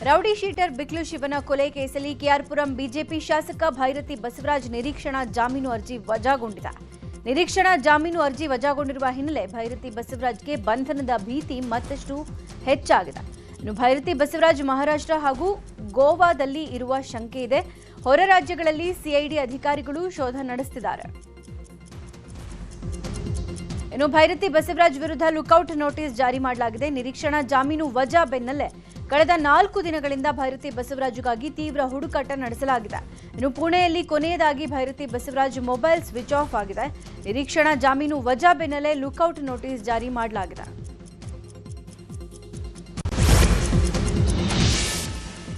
Rowdy sheeter ಬಿಕ್ಲು ಶಿವನ ಕೊಲೆ ಕೇಸಲ್ಲಿ ಕೆಆರ್ಪುರಂ ಬಿಜೆಪಿ ಶಾಸಕ ಭೈರತಿ ಬಸವರಾಜ್ ನಿರೀಕ್ಷಣಾ ಜಾಮೀನು ಅರ್ಜಿ ವಜಾಗೊಂಡಿದೆ. ನಿರೀಕ್ಷಣಾ ಜಾಮೀನು ಅರ್ಜಿ ವಜಾಗೊಂಡಿರುವ ಹಿನ್ನೆಲೆ ಭೈರತಿ ಬಸವರಾಜ್ಗೆ ಬಂಧನದ ಭೀತಿ ಮತ್ತಷ್ಟು ಹೆಚ್ಚಾಗಿದೆ. ಇನ್ನು ಭೈರತಿ ಬಸವರಾಜ್ ಮಹಾರಾಷ್ಟ್ರ ಹಾಗೂ ಗೋವಾದಲ್ಲಿ ಇರುವ ಶಂಕೆ ಇದೆ. ಹೊರ ರಾಜ್ಯಗಳಲ್ಲಿ ಸಿಐಡಿ ಅಧಿಕಾರಿಗಳು ಶೋಧ ನಡೆಸುತ್ತಿದ್ದಾರೆ. ಇನ್ನು ಭೈರತಿ ಬಸವರಾಜ್ ವಿರುದ್ಧ ಲುಕೌಟ್ ನೋಟಿಸ್ ಜಾರಿ ಮಾಡಲಾಗಿದೆ. ನಿರೀಕ್ಷಣಾ ಜಾಮೀನು ವಜಾ ಬೆನ್ನಲ್ಲೇ ಕಳೆದ 4 ದಿನಗಳಿಂದ ಭೈರತಿ ಬಸವರಾಜ್ಗಾಗಿ ತೀವ್ರ ಹುಡುಕಾಟ ನಡೆಸಲಾಗಿದೆ. ಇನ್ನು ಪುಣೆಯಲ್ಲಿ ಕೊನೆಯದಾಗಿ Byrathi Basavaraj mobile switch off ಆಗಿದೆ. ನಿರೀಕ್ಷಣಾ ಜಾಮೀನು ವಜಾ ಬೆನ್ನಲ್ಲೇ ಲುಕೌಟ್ ನೋಟಿಸ್ ಜಾರಿ ಮಾಡಲಾಗಿದೆ.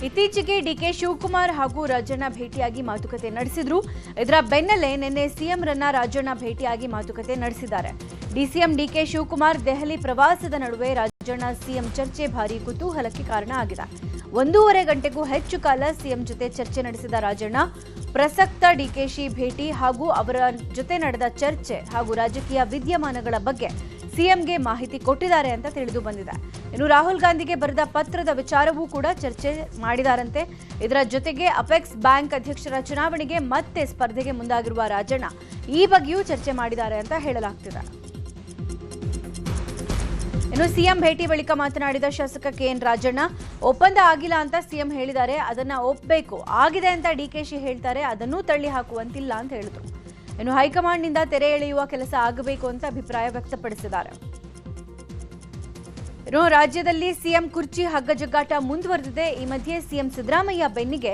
ಇತ್ತೀಚೆಗೆ ಡಿಕೆ ಶಿವಕುಮಾರ್ ಹಾಗೂ ರಾಜಣ್ಣ ಭೇಟಿಯಾಗಿ ಮಾತುಕತೆ ನಡೆಸಿದ್ರು. ಇದರ ಬೆನ್ನಲ್ಲೇ ನಿನ್ನೆ ಸಿಎಂ ರನ್ನ ರಾಜಣ್ಣ ಭೇಟಿಯಾಗಿ ಮಾತುಕತೆ ನಡೆಸಿದ್ದಾರೆ. ಡಿಸಿಎಂ ಡಿಕೆ ಶಿವಕುಮಾರ್ ದೆಹಲಿ ಪ್ರವಾಸದ ನಡುವೆ ರಾಜಣ್ಣ ಸಿಎಂ ಚರ್ಚೆ ಭಾರೀ ಕುತೂಹಲಕ್ಕೆ ಕಾರಣ ಆಗಿದೆ. 1.5 ಗಂಟೆಗೂ ಹೆಚ್ಚು ಕಾಲ ಸಿಎಂ ಜೊತೆ ಚರ್ಚೆ ನಡೆಸಿದ ರಾಜಣ್ಣ ಪ್ರಸಕ್ತ ಡಿಕೆಶಿ ಭೇಟಿ ಹಾಗೂ ಅವರ ಜೊತೆ ನಡೆದ ಚರ್ಚೆ ಹಾಗೂ ರಾಜಕೀಯ ವಿದ್ಯಮಾನಗಳ ಬಗ್ಗೆ ಸಿಎಂಗೆ ಮಾಹಿತಿ ಕೊಟ್ಟಿದ್ದಾರೆ ಅಂತ ತಿಳಿದು ಬಂದಿದೆ. ಇನ್ನು ರಾಹುಲ್ ಗಾಂಧಿಗೆ ಬರೆದ ಪತ್ರದ ವಿಚಾರವೂ ಕೂಡ ಚರ್ಚೆ ಮಾಡಿದಾರಂತೆ. ಇದರ ಜೊತೆಗೆ ಅಪೆಕ್ಸ್ ಬ್ಯಾಂಕ್ ಅಧ್ಯಕ್ಷರ ಚುನಾವಣೆಗೆ ಮತ್ತೆ ಸ್ಪರ್ಧೆಗೆ ಮುಂದಾಗಿರುವ ರಾಜಣ್ಣ ಈ ಬಗ್ಗೆಯೂ ಚರ್ಚೆ ಮಾಡಿದ್ದಾರೆ ಅಂತ ಹೇಳಲಾಗ್ತಿದೆ. ಇನ್ನು ಸಿಎಂ ಭೇಟಿ ಬಳಿಕ ಮಾತನಾಡಿದ ಶಾಸಕ ಕೆಎನ್ ರಾಜಣ್ಣ, ಒಪ್ಪಂದ ಆಗಿಲ್ಲ ಅಂತ ಸಿಎಂ ಹೇಳಿದ್ದಾರೆ, ಅದನ್ನ ಒಪ್ಪಬೇಕು. ಆಗಿದೆ ಅಂತ ಡಿಕೆಶಿ ಹೇಳ್ತಾರೆ, ಅದನ್ನೂ ತಳ್ಳಿ ಹಾಕುವಂತಿಲ್ಲ ಅಂತ ಹೇಳಿದ್ರು. ಇನ್ನು ಹೈಕಮಾಂಡ್ನಿಂದ ತೆರೆ ಎಳೆಯುವ ಕೆಲಸ ಆಗಬೇಕು ಅಂತ ಅಭಿಪ್ರಾಯ ವ್ಯಕ್ತಪಡಿಸಿದ್ದಾರೆ. ಇನ್ನು ರಾಜ್ಯದಲ್ಲಿ ಸಿಎಂ ಕುರ್ಚಿ ಹಗ್ಗಜಗ್ಗಾಟ ಮುಂದುವರೆದಿದೆ. ಈ ಮಧ್ಯೆ ಸಿಎಂ ಸಿದ್ದರಾಮಯ್ಯ ಬೆನ್ನಿಗೆ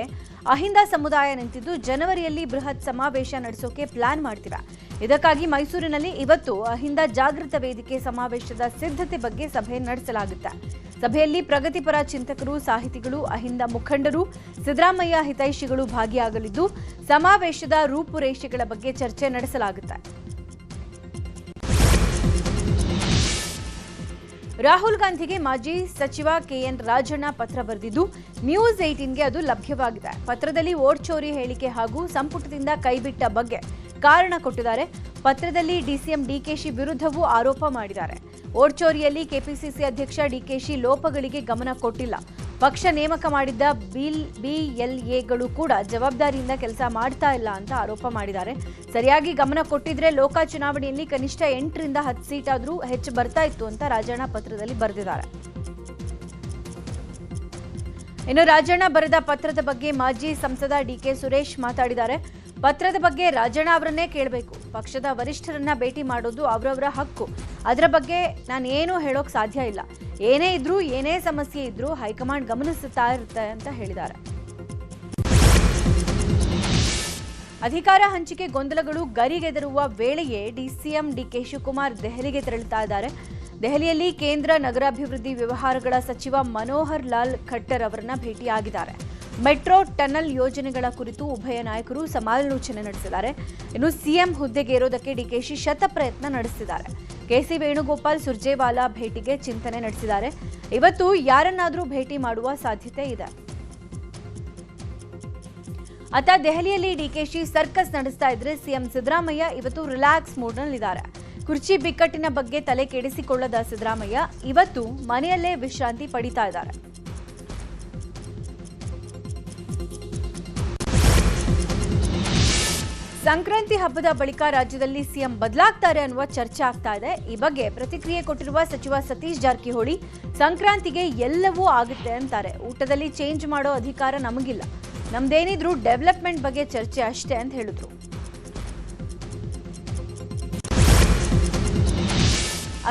ಅಹಿಂದ ಸಮುದಾಯ ನಿಂತಿದ್ದು ಜನವರಿಯಲ್ಲಿ ಬೃಹತ್ ಸಮಾವೇಶ ನಡೆಸೋಕೆ ಪ್ಲಾನ್ ಮಾಡ್ತಿವೆ. ಇದಕ್ಕಾಗಿ ಮೈಸೂರಿನಲ್ಲಿ ಇವತ್ತು ಅಹಿಂದ ಜಾಗೃತ ವೇದಿಕೆ ಸಮಾವೇಶದ ಸಿದ್ಧತೆ ಬಗ್ಗೆ ಸಭೆ ನಡೆಸಲಾಗುತ್ತೆ. ಸಭೆಯಲ್ಲಿ ಪ್ರಗತಿಪರ ಚಿಂತಕರು, ಸಾಹಿತಿಗಳು, ಅಹಿಂದ ಮುಖಂಡರು, ಸಿದ್ದರಾಮಯ್ಯ ಹಿತೈಷಿಗಳು ಭಾಗಿಯಾಗಲಿದ್ದು ಸಮಾವೇಶದ ರೂಪುರೇಷೆಗಳ ಬಗ್ಗೆ ಚರ್ಚೆ ನಡೆಸಲಾಗುತ್ತೆ. ರಾಹುಲ್ ಗಾಂಧಿಗೆ ಮಾಜಿ ಸಚಿವ ಕೆಎನ್ ರಾಜಣ್ಣ ಪತ್ರ ಬರೆದಿದ್ದು ನ್ಯೂಸ್ 18ಗೆ ಅದು ಲಭ್ಯವಾಗಿದೆ. ಪತ್ರದಲ್ಲಿ ವೋಟ್ ಚೋರಿ ಹೇಳಿಕೆ ಹಾಗೂ ಸಂಪುಟದಿಂದ ಕೈಬಿಟ್ಟ ಬಗ್ಗೆ ಕಾರಣ ಕೊಟ್ಟಿದ್ದಾರೆ. ಪತ್ರದಲ್ಲಿ ಡಿಸಿಎಂ ಡಿಕೆಶಿ ವಿರುದ್ಧವೂ ಆರೋಪ ಮಾಡಿದ್ದಾರೆ. ವೋಟ್ ಚೋರಿಯಲ್ಲಿ ಕೆಪಿಸಿಸಿ ಅಧ್ಯಕ್ಷ ಡಿಕೆಶಿ ಲೋಪಗಳಿಗೆ ಗಮನ ಕೊಟ್ಟಿಲ್ಲ. ಪಕ್ಷ ನೇಮಕ ಮಾಡಿದ್ದ ಬಿಎಲ್ಎಗಳು ಕೂಡ ಜವಾಬ್ದಾರಿಯಿಂದ ಕೆಲಸ ಮಾಡ್ತಾ ಇಲ್ಲ ಅಂತ ಆರೋಪ ಮಾಡಿದ್ದಾರೆ. ಸರಿಯಾಗಿ ಗಮನ ಕೊಟ್ಟಿದ್ರೆ ಲೋಕ ಚುನಾವಣೆಯಲ್ಲಿ ಕನಿಷ್ಠ 8 ರಿಂದ 10 ಸೀಟ್ ಆದರೂ ಹೆಚ್ಚು ಬರ್ತಾ ಇತ್ತು ಅಂತ ರಾಜಣ್ಣ ಪತ್ರದಲ್ಲಿ ಬರೆದಿದ್ದಾರೆ. ಇನ್ನು ರಾಜಣ್ಣ ಬರೆದ ಪತ್ರದ ಬಗ್ಗೆ ಮಾಜಿ ಸಂಸದ ಡಿಕೆ ಸುರೇಶ್ ಮಾತಾಡಿದ್ದಾರೆ. ಪತ್ರದ ಬಗ್ಗೆ ರಾಜಣ್ಣ ಅವರನ್ನೇ ಕೇಳಬೇಕು. ಪಕ್ಷದ ವರಿಷ್ಠರನ್ನ ಭೇಟಿ ಮಾಡೋದು ಅವರವರ ಹಕ್ಕು. ಅದರ ಬಗ್ಗೆ ನಾನು ಏನೂ ಹೇಳೋಕ್ ಸಾಧ್ಯ ಇಲ್ಲ. ಏನೇ ಇದ್ರೂ, ಏನೇ ಸಮಸ್ಯೆ ಇದ್ರೂ ಹೈಕಮಾಂಡ್ ಗಮನಿಸುತ್ತಾ ಇರುತ್ತೆ ಅಂತ ಹೇಳಿದ್ದಾರೆ. ಅಧಿಕಾರ ಹಂಚಿಕೆ ಗೊಂದಲಗಳು ಗರಿಗೆದರುವ ವೇಳೆಯೇ ಡಿಸಿಎಂ ಡಿಕೆ ಶಿವಕುಮಾರ್ ದೆಹಲಿಗೆ ತೆರಳುತ್ತಾ ಇದ್ದಾರೆ. ದೆಹಲಿಯಲ್ಲಿ ಕೇಂದ್ರ ನಗರಾಭಿವೃದ್ಧಿ ವ್ಯವಹಾರಗಳ ಸಚಿವ ಮನೋಹರ್ ಲಾಲ್ ಖಟ್ಟರ್ ಅವರನ್ನ ಭೇಟಿಯಾಗಿದ್ದಾರೆ. ಮೆಟ್ರೋ ಟನಲ್ ಯೋಜನೆಗಳ ಕುರಿತು ಉಭಯ ನಾಯಕರು ಸಮಾಲೋಚನೆ ನಡೆಸಿದ್ದಾರೆ. ಇನ್ನು ಸಿಎಂ ಹುದ್ದೆಗೇರೋದಕ್ಕೆ ಡಿಕೆಶಿ ಶತಪ್ರಯತ್ನ ನಡೆಸಿದ್ದಾರೆ. ಕೆಸಿ ವೇಣುಗೋಪಾಲ್ ಸುರ್ಜೇವಾಲಾ ಭೇಟಿಗೆ ಚಿಂತನೆ ನಡೆಸಿದ್ದಾರೆ. ಇವತ್ತು ಯಾರನ್ನಾದರೂ ಭೇಟಿ ಮಾಡುವ ಸಾಧ್ಯತೆ ಇದೆ. ಅತ್ತ ದೆಹಲಿಯಲ್ಲಿ ಡಿಕೆಶಿ ಸರ್ಕಸ್ ನಡೆಸ್ತಾ ಇದ್ರೆ ಸಿಎಂ ಸಿದ್ದರಾಮಯ್ಯ ಇವತ್ತು ರಿಲ್ಯಾಕ್ಸ್ ಮೂಡ್ನಲ್ಲಿದ್ದಾರೆ. ಕುರ್ಚಿ ಬಿಕ್ಕಟ್ಟಿನ ಬಗ್ಗೆ ತಲೆ ಕೆಡಿಸಿಕೊಳ್ಳದ ಸಿದ್ದರಾಮಯ್ಯ ಇವತ್ತು ಮನೆಯಲ್ಲೇ ವಿಶ್ರಾಂತಿ ಪಡಿತಾ ಇದ್ದಾರೆ. ಸಂಕ್ರಾಂತಿ ಹಬ್ಬದ ಬಳಿಕ ರಾಜ್ಯದಲ್ಲಿ ಸಿಎಂ ಬದಲಾಗ್ತಾರೆ ಅನ್ನುವ ಚರ್ಚೆ ಆಗ್ತಾ ಇದೆ. ಈ ಬಗ್ಗೆ ಪ್ರತಿಕ್ರಿಯೆ ಕೊಟ್ಟಿರುವ ಸಚಿವ ಸತೀಶ್ ಜಾರಕಿಹೊಳಿ, ಸಂಕ್ರಾಂತಿಗೆ ಎಲ್ಲವೂ ಆಗುತ್ತೆ ಅಂತಾರೆ. ಊಟದಲ್ಲಿ ಚೇಂಜ್ ಮಾಡೋ ಅಧಿಕಾರ ನಮಗಿಲ್ಲ. ನಮ್ದೇನಿದ್ರು ಡೆವಲಪ್ಮೆಂಟ್ ಬಗ್ಗೆ ಚರ್ಚೆ ಅಷ್ಟೇ ಅಂತ ಹೇಳಿದ್ರು.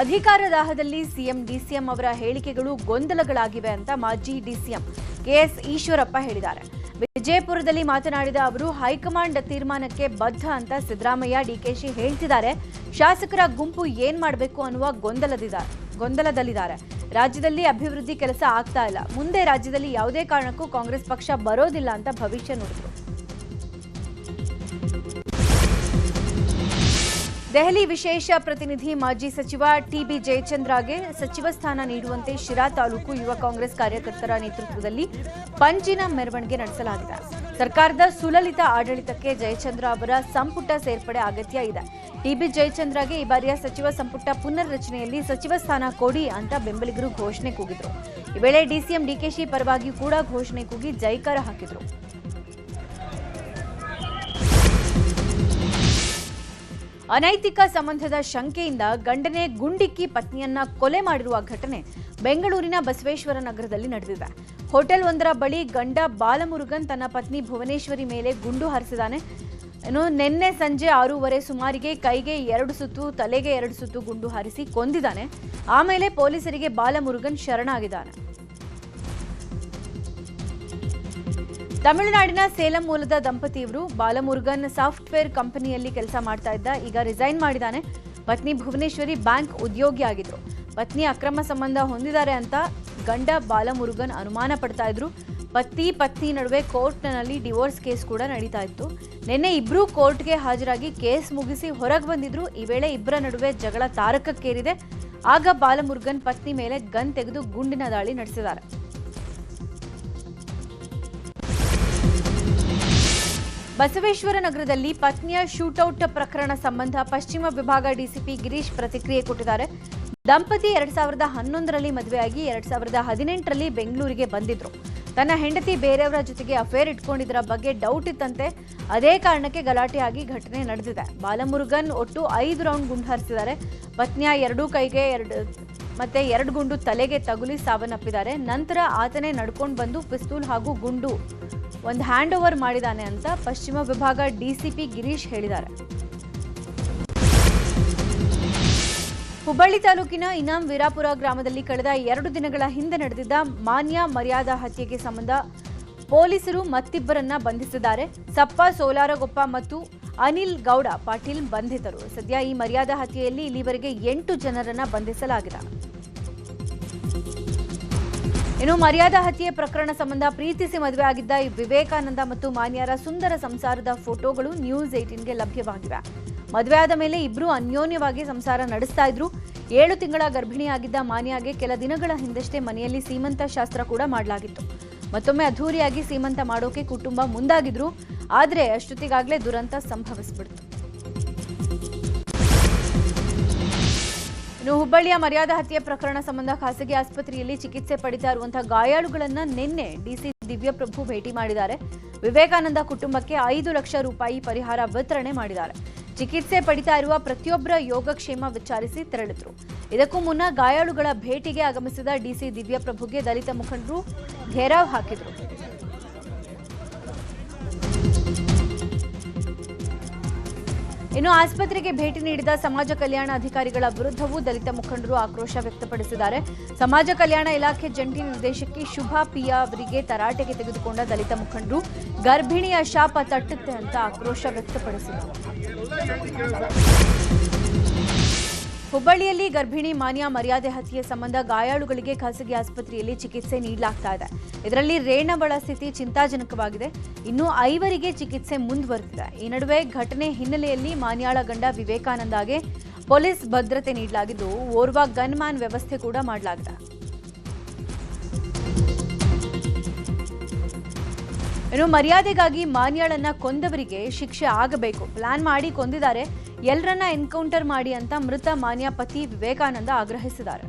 ಅಧಿಕಾರ ದಾಹದಲ್ಲಿ ಸಿಎಂ ಡಿಸಿಎಂ ಅವರ ಹೇಳಿಕೆಗಳು ಗೊಂದಲಗಳಾಗಿವೆ ಅಂತ ಮಾಜಿ ಡಿಸಿಎಂ ಕೆಎಸ್ ಈಶ್ವರಪ್ಪ ಹೇಳಿದ್ದಾರೆ. ವಿಜಯಪುರದಲ್ಲಿ ಮಾತನಾಡಿದ ಅವರು, ಹೈಕಮಾಂಡ್ ತೀರ್ಮಾನಕ್ಕೆ ಬದ್ಧ ಅಂತ ಸಿದ್ದರಾಮಯ್ಯ ಡಿಕೆಶಿ ಹೇಳ್ತಿದ್ದಾರೆ. ಶಾಸಕರ ಗುಂಪು ಏನ್ ಮಾಡಬೇಕು ಅನ್ನುವ ಗೊಂದಲದಲ್ಲಿದ್ದಾರೆ. ರಾಜ್ಯದಲ್ಲಿ ಅಭಿವೃದ್ಧಿ ಕೆಲಸ ಆಗ್ತಾ ಇಲ್ಲ. ಮುಂದೆ ರಾಜ್ಯದಲ್ಲಿ ಯಾವುದೇ ಕಾರಣಕ್ಕೂ ಕಾಂಗ್ರೆಸ್ ಪಕ್ಷ ಬರೋದಿಲ್ಲ ಅಂತ ಭವಿಷ್ಯ ನುಡಿದರು. ದೆಹಲಿ ವಿಶೇಷ ಪ್ರತಿನಿಧಿ ಮಾಜಿ ಸಚಿವ ಟಿಬಿ ಜಯಚಂದ್ರಗೆ ಸಚಿವ ಸ್ಥಾನ ನೀಡುವಂತೆ ಶಿರಾ ತಾಲೂಕು ಯುವ ಕಾಂಗ್ರೆಸ್ ಕಾರ್ಯಕರ್ತರ ನೇತೃತ್ವದಲ್ಲಿ ಪಂಜಿನ ಮೆರವಣಿಗೆ ನಡೆಸಲಾಗಿದೆ. ಸರ್ಕಾರದ ಸುಲಲಿತ ಆಡಳಿತಕ್ಕೆ ಜಯಚಂದ್ರ ಅವರ ಸಂಪುಟ ಸೇರ್ಪಡೆ ಅಗತ್ಯ ಇದೆ. ಟಿಬಿ ಜಯಚಂದ್ರಗೆ ಈ ಬಾರಿಯ ಸಚಿವ ಸಂಪುಟ ಪುನರ್ರಚನೆಯಲ್ಲಿ ಸಚಿವ ಸ್ಥಾನ ಕೊಡಿ ಅಂತ ಬೆಂಬಲಿಗರು ಘೋಷಣೆ ಕೂಗಿದ್ರು. ಈ ವೇಳೆ ಡಿಸಿಎಂ ಡಿಕೆಶಿ ಪರವಾಗಿ ಕೂಡ ಘೋಷಣೆ ಕೂಗಿ ಜೈಕಾರ ಹಾಕಿದ್ರು. ಅನೈತಿಕ ಸಂಬಂಧದ ಶಂಕೆಯಿಂದ ಗಂಡನೇ ಗುಂಡಿಕ್ಕಿ ಪತ್ನಿಯನ್ನ ಕೊಲೆ ಮಾಡಿರುವ ಘಟನೆ ಬೆಂಗಳೂರಿನ ಬಸವೇಶ್ವರ ನಗರದಲ್ಲಿ ನಡೆದಿದೆ. ಹೋಟೆಲ್ ಒಂದರ ಬಳಿ ಗಂಡ ಬಾಲಮುರುಗನ್ ತನ್ನ ಪತ್ನಿ ಭುವನೇಶ್ವರಿ ಮೇಲೆ ಗುಂಡು ಹಾರಿಸಿದ್ದಾನೆ. ನಿನ್ನೆ ಸಂಜೆ 6:30 ಸುಮಾರಿಗೆ ಕೈಗೆ 2 ಸುತ್ತು, ತಲೆಗೆ 2 ಸುತ್ತು ಗುಂಡು ಹಾರಿಸಿ ಕೊಂದಿದ್ದಾನೆ. ಆಮೇಲೆ ಪೊಲೀಸರಿಗೆ ಬಾಲಮುರುಗನ್ ಶರಣಾಗಿದ್ದಾನೆ. ತಮಿಳುನಾಡಿನ ಸೇಲಂ ಮೂಲದ ದಂಪತಿಯವರು ಬಾಲಮುರುಗನ್ ಸಾಫ್ಟ್ವೇರ್ ಕಂಪನಿಯಲ್ಲಿ ಕೆಲಸ ಮಾಡ್ತಾ ಇದ್ದ. ಈಗ ರಿಸೈನ್ ಮಾಡಿದ್ದಾನೆ. ಪತ್ನಿ ಭುವನೇಶ್ವರಿ ಬ್ಯಾಂಕ್ ಉದ್ಯೋಗಿ ಆಗಿದ್ರು. ಪತ್ನಿ ಅಕ್ರಮ ಸಂಬಂಧ ಹೊಂದಿದ್ದಾರೆ ಅಂತ ಗಂಡ ಬಾಲಮುರುಗನ್ ಅನುಮಾನ ಪಡ್ತಾ ಇದ್ರು. ಪತ್ನಿ ನಡುವೆ ಕೋರ್ಟ್ನಲ್ಲಿ ಡಿವೋರ್ಸ್ ಕೇಸ್ ಕೂಡ ನಡೀತಾ ಇತ್ತು. ನಿನ್ನೆ ಇಬ್ರು ಕೋರ್ಟ್ಗೆ ಹಾಜರಾಗಿ ಕೇಸ್ ಮುಗಿಸಿ ಹೊರಗೆ ಬಂದಿದ್ರು. ಈ ವೇಳೆ ಇಬ್ಬರ ನಡುವೆ ಜಗಳ ತಾರಕಕ್ಕೇರಿದೆ. ಆಗ ಬಾಲಮುರುಗನ್ ಪತ್ನಿ ಮೇಲೆ ಗನ್ ತೆಗೆದು ಗುಂಡಿನ ದಾಳಿ ನಡೆಸಿದ್ದಾರೆ. ಬಸವೇಶ್ವರ ನಗರದಲ್ಲಿ ಪತ್ನಿಯ ಶೂಟೌಟ್ ಪ್ರಕರಣ ಸಂಬಂಧ ಪಶ್ಚಿಮ ವಿಭಾಗ ಡಿಸಿಪಿ ಗಿರೀಶ್ ಪ್ರತಿಕ್ರಿಯೆ ಕೊಟ್ಟಿದ್ದಾರೆ. ದಂಪತಿ 2011ರಲ್ಲಿ ಮದುವೆಯಾಗಿ 2018ರಲ್ಲಿ ಬೆಂಗಳೂರಿಗೆ ಬಂದಿದ್ರು. ತನ್ನ ಹೆಂಡತಿ ಬೇರೆಯವರ ಜೊತೆಗೆ ಅಫೇರ್ ಇಟ್ಕೊಂಡಿದ್ದರ ಬಗ್ಗೆ ಡೌಟ್ ಇತ್ತಂತೆ. ಅದೇ ಕಾರಣಕ್ಕೆ ಗಲಾಟೆಯಾಗಿ ಘಟನೆ ನಡೆದಿದೆ. ಬಾಲಮುರುಗನ್ ಒಟ್ಟು 5 ರೌಂಡ್ ಗುಂಡು ಹಾರಿಸಿದ್ದಾರೆ. ಪತ್ನಿಯ 2 ಕೈಗೆ ಮತ್ತೆ 2 ಗುಂಡು ತಲೆಗೆ ತಗುಲಿ ಸಾವನ್ನಪ್ಪಿದ್ದಾರೆ. ನಂತರ ಆತನೇ ನಡ್ಕೊಂಡು ಬಂದು ಪಿಸ್ತೂಲ್ ಹಾಗೂ ಗುಂಡು ಒಂದು ಹ್ಯಾಂಡ್ ಓವರ್ ಮಾಡಿದ್ದಾನೆ ಅಂತ ಪಶ್ಚಿಮ ವಿಭಾಗ ಡಿಸಿಪಿ ಗಿರೀಶ್ ಹೇಳಿದ್ದಾರೆ. ಹುಬ್ಬಳ್ಳಿ ತಾಲೂಕಿನ ಇನಾಂ ವೀರಾಪುರ ಗ್ರಾಮದಲ್ಲಿ ಕಳೆದ 2 ದಿನಗಳ ಹಿಂದೆ ನಡೆದಿದ್ದ ಮಾನ್ಯ ಮರ್ಯಾದಾ ಹತ್ಯೆಗೆ ಸಂಬಂಧ ಪೊಲೀಸರು ಮತ್ತಿಬ್ಬರನ್ನ ಬಂಧಿಸಿದ್ದಾರೆ. ಸಪ್ಪ ಸೋಲಾರಗೊಪ್ಪ ಮತ್ತು ಅನಿಲ್ ಗೌಡ ಪಾಟೀಲ್ ಬಂಧಿತರು. ಸದ್ಯ ಈ ಮರ್ಯಾದಾ ಹತ್ಯೆಯಲ್ಲಿ ಇಲ್ಲಿವರೆಗೆ 8 ಜನರನ್ನ ಬಂಧಿಸಲಾಗಿದೆ. ಇನ್ನು ಮರ್ಯಾದಾ ಹತ್ಯೆ ಪ್ರಕರಣ ಸಂಬಂಧ ಪ್ರೀತಿಸಿ ಮದುವೆ ಆಗಿದ್ದ ವಿವೇಕಾನಂದ ಮತ್ತು ಮಾನ್ಯರ ಸುಂದರ ಸಂಸಾರದ ಫೋಟೋಗಳು ನ್ಯೂಸ್ 18ಗೆ ಲಭ್ಯವಾಗಿವೆ. ಮದುವೆಯಾದ ಮೇಲೆ ಇಬ್ರು ಅನ್ಯೋನ್ಯವಾಗಿ ಸಂಸಾರ ನಡೆಸ್ತಾ ಇದ್ರು. 7 ತಿಂಗಳ ಗರ್ಭಿಣಿಯಾಗಿದ್ದ ಮಾನ್ಯಾಗೆ ಕೆಲ ದಿನಗಳ ಹಿಂದಷ್ಟೇ ಮನೆಯಲ್ಲಿ ಸೀಮಂತ ಶಾಸ್ತ್ರ ಕೂಡ ಮಾಡಲಾಗಿತ್ತು. ಮತ್ತೊಮ್ಮೆ ಅದ್ಧೂರಿಯಾಗಿ ಸೀಮಂತ ಮಾಡೋಕೆ ಕುಟುಂಬ ಮುಂದಾಗಿದ್ರು. ಆದರೆ ಅಷ್ಟೊತ್ತಿಗಾಗಲೇ ದುರಂತ ಸಂಭವಿಸಿಬಿಡ್ತು. ಇನ್ನು ಹುಬ್ಬಳ್ಳಿಯ ಮರ್ಯಾದಾ ಹತ್ಯೆ ಪ್ರಕರಣ ಸಂಬಂಧ ಖಾಸಗಿ ಆಸ್ಪತ್ರೆಯಲ್ಲಿ ಚಿಕಿತ್ಸೆ ಪಡಿತಾ ಇರುವಂತಹ ಗಾಯಾಳುಗಳನ್ನ ನಿನ್ನೆ ಡಿಸಿ ದಿವ್ಯಪ್ರಭು ಭೇಟಿ ಮಾಡಿದ್ದಾರೆ. ವಿವೇಕಾನಂದ ಕುಟುಂಬಕ್ಕೆ 5 ಲಕ್ಷ ರೂಪಾಯಿ ಪರಿಹಾರ ವಿತರಣೆ ಮಾಡಿದ್ದಾರೆ. ಚಿಕಿತ್ಸೆ ಪಡಿತಾ ಇರುವ ಪ್ರತಿಯೊಬ್ಬರ ಯೋಗಕ್ಷೇಮ ವಿಚಾರಿಸಿ ತೆರಳಿದ್ರು. ಇದಕ್ಕೂ ಮುನ್ನ ಗಾಯಾಳುಗಳ ಭೇಟಿಗೆ ಆಗಮಿಸಿದ ಡಿಸಿ ದಿವ್ಯಪ್ರಭುಗೆ ದಲಿತ ಮುಖಂಡರು ಘೇರಾವ್ ಹಾಕಿದ್ರು. ಇನ್ನು ಆಸ್ಪತ್ರೆಗೆ ಭೇಟಿ ನೀಡಿದ ಸಮಾಜ ಕಲ್ಯಾಣ ಅಧಿಕಾರಿಗಳ ವಿರುದ್ಧವೂ ದಲಿತ ಮುಖಂಡರು ಆಕ್ರೋಶ ವ್ಯಕ್ತಪಡಿಸಿದ್ದಾರೆ. ಸಮಾಜ ಕಲ್ಯಾಣ ಇಲಾಖೆ ಜಂಟಿ ನಿರ್ದೇಶಕಿ ಶುಭಾ ಪಿಯಾ ಅವರಿಗೆ ತರಾಟೆಗೆ ತೆಗೆದುಕೊಂಡ ದಲಿತ ಮುಖಂಡರು ಗರ್ಭಿಣಿಯ ಶಾಪ ತಟ್ಟುತ್ತೆ ಅಂತ ಆಕ್ರೋಶ ವ್ಯಕ್ತಪಡಿಸಿದರು. ಹುಬ್ಬಳ್ಳಿಯಲ್ಲಿ ಗರ್ಭಿಣಿ ಮಾನ್ಯ ಮರ್ಯಾದೆ ಹತ್ಯೆ ಸಂಬಂಧ ಗಾಯಾಳುಗಳಿಗೆ ಖಾಸಗಿ ಆಸ್ಪತ್ರೆಯಲ್ಲಿ ಚಿಕಿತ್ಸೆ ನೀಡಲಾಗ್ತಾ ಇದೆ. ಇದರಲ್ಲಿ ರೇಣವಳ ಸ್ಥಿತಿ ಚಿಂತಾಜನಕವಾಗಿದೆ. ಇನ್ನು 5 ಚಿಕಿತ್ಸೆ ಮುಂದುವರೆದಿದೆ. ಈ ನಡುವೆ ಘಟನೆ ಹಿನ್ನೆಲೆಯಲ್ಲಿ ಮಾನ್ಯಾಳ ಗಂಡ ವಿವೇಕಾನಂದಗೆ ಪೊಲೀಸ್ ಭದ್ರತೆ ನೀಡಲಾಗಿದ್ದು ಓರ್ವ ಗನ್ ಮ್ಯಾನ್ ವ್ಯವಸ್ಥೆ ಕೂಡ ಮಾಡಲಾಗಿದೆ. ಇನ್ನು ಮರ್ಯಾದೆಗಾಗಿ ಮಾನ್ಯಾಳನ್ನ ಕೊಂದವರಿಗೆ ಶಿಕ್ಷೆ ಆಗಬೇಕು. ಪ್ಲಾನ್ ಮಾಡಿ ಕೊಂದಿದ್ದಾರೆ, ಎಲ್ಲರನ್ನ ಎನ್ಕೌಂಟರ್ ಮಾಡಿ ಅಂತ ಮೃತ ಮಾನ್ಯ ಪತಿ ವಿವೇಕಾನಂದ ಆಗ್ರಹಿಸಿದ್ದಾರೆ.